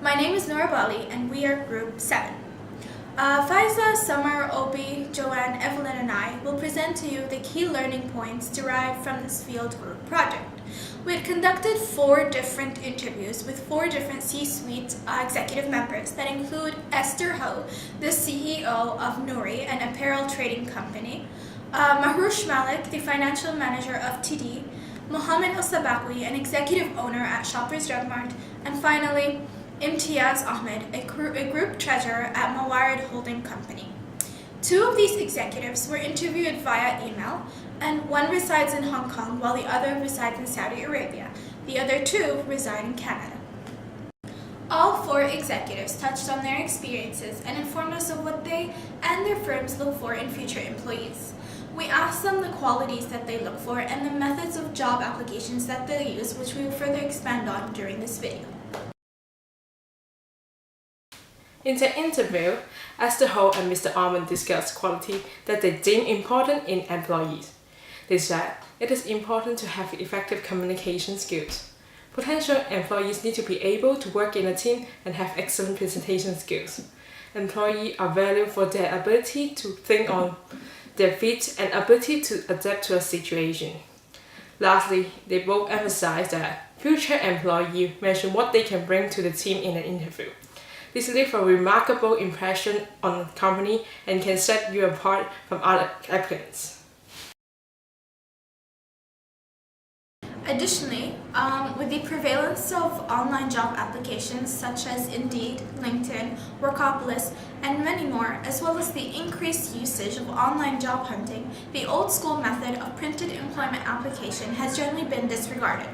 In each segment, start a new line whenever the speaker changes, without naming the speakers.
My name is Nora Bali and we are Group 7. Faiza, Summer, Obi, Joanne, Evelyn, and I will present to you the key learning points derived from this field group project. We had conducted 4 different interviews with 4 different C-suite executive members that include Esther Ho, the CEO of Nouri, an apparel trading company, Mahroush Malik, the financial manager of TD, Mohammed Al-Sabaqui, an executive owner at Shoppers Drug Mart, and finally, Imtiaz Ahmed, a group treasurer at Mawarid Holding Company. 2 of these executives were interviewed via email, and one resides in Hong Kong while the other resides in Saudi Arabia. The other 2 reside in Canada. All 4 executives touched on their experiences and informed us of what they and their firms look for in future employees. We asked them the qualities that they look for and the methods of job applications that they use, which we will further expand on during this video.
In the interview, Esther Ho and Mr. Ahmed discussed qualities that they deem important in employees. They said it is important to have effective communication skills. Potential employees need to be able to work in a team and have excellent presentation skills. Employees are valued for their ability to think on their feet and ability to adapt to a situation. Lastly, they both emphasized that future employees mention what they can bring to the team in an interview. This leaves a remarkable impression on the company and can set you apart from other applicants.
Additionally, with the prevalence of online job applications such as Indeed, LinkedIn, Workopolis, and many more, as well as the increased usage of online job hunting, the old school method of printed employment application has generally been disregarded.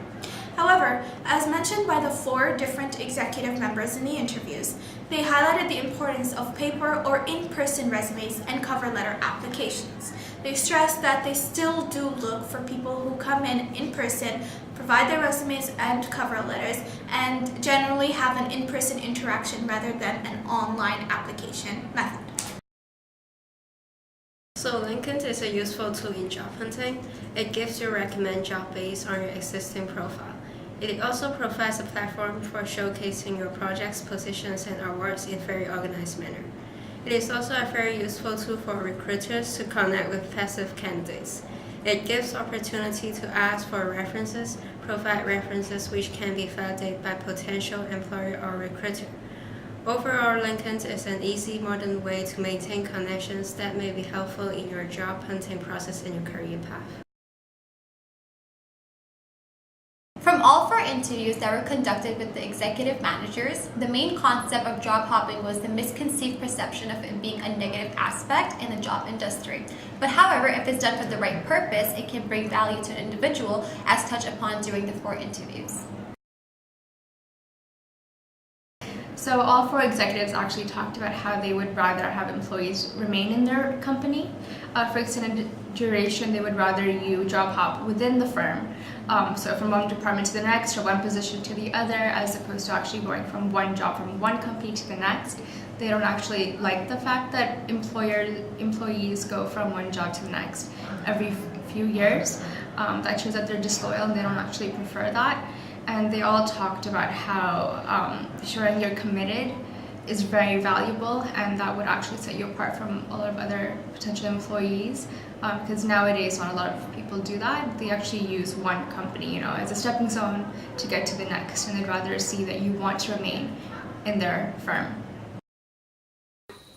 However, as mentioned by the 4 different executive members in the interviews, they highlighted the importance of paper or in-person resumes and cover letter applications. They stressed that they still do look for people who come in person, provide their resumes and cover letters, and generally have an in-person interaction rather than an online application method.
So LinkedIn is a useful tool in job hunting. It gives you recommend job based on your existing profile. It also provides a platform for showcasing your projects, positions, and awards in a very organized manner. It is also a very useful tool for recruiters to connect with passive candidates. It gives opportunity to ask for references, provide references which can be validated by potential employer or recruiter. Overall, LinkedIn is an easy, modern way to maintain connections that may be helpful in your job hunting process and your career path.
From all 4 interviews that were conducted with the executive managers, the main concept of job hopping was the misconceived perception of it being a negative aspect in the job industry. But however, if it's done for the right purpose, it can bring value to an individual, as touched upon during the 4 interviews.
So all 4 executives actually talked about how they would rather have employees remain in their company. For extended duration, they would rather you job hop within the firm. So from one department to the next or one position to the other, as opposed to actually going from one job from one company to the next. They don't actually like the fact that employees go from one job to the next every few years. That shows that they're disloyal and they don't actually prefer that. And they all talked about how showing you're committed is very valuable, and that would actually set you apart from a lot of other potential employees, because nowadays not a lot of people do that. They actually use one company, as a stepping stone to get to the next, and they'd rather see that you want to remain in their firm.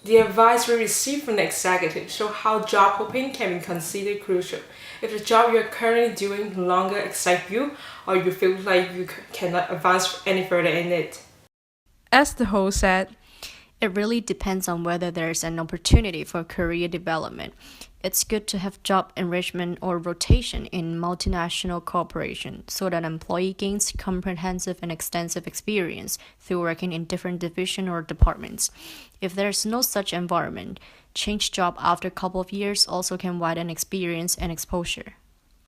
The advice we received from the executive show how job hopping can be considered crucial. If the job you're currently doing no longer excites you, or you feel like you cannot advance any further in it.
As the host said,
it really depends on whether there's an opportunity for career development. It's good to have job enrichment or rotation in multinational corporation so that an employee gains comprehensive and extensive experience through working in different divisions or departments. If there's no such environment, change job after a couple of years also can widen experience and exposure.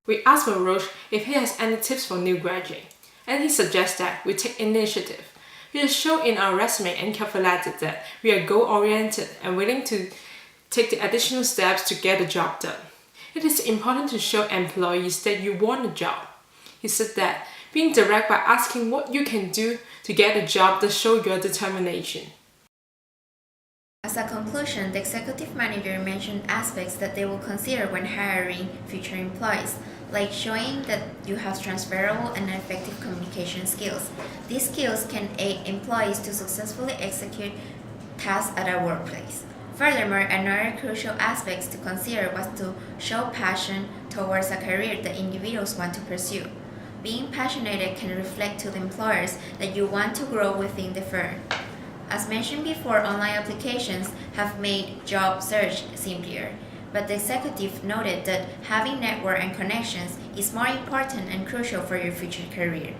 We asked Mahroush if he has any tips for new graduates, and he suggests that we take initiative. We have shown in our resume and cover letter that we are goal-oriented and willing to take the additional steps to get the job done. It is important to show employees that you want a job. He said that Being direct by asking what you can do to get a job does show your determination.
As a conclusion, the executive manager mentioned aspects that they will consider when hiring future employees, like showing that you have transferable and effective communication skills. These skills can aid employees to successfully execute tasks at a workplace. Furthermore, another crucial aspect to consider was to show passion towards a career that individuals want to pursue. Being passionate can reflect to the employers that you want to grow within the firm. As mentioned before, online applications have made job search simpler, but the executive noted that having network and connections is more important and crucial for your future career.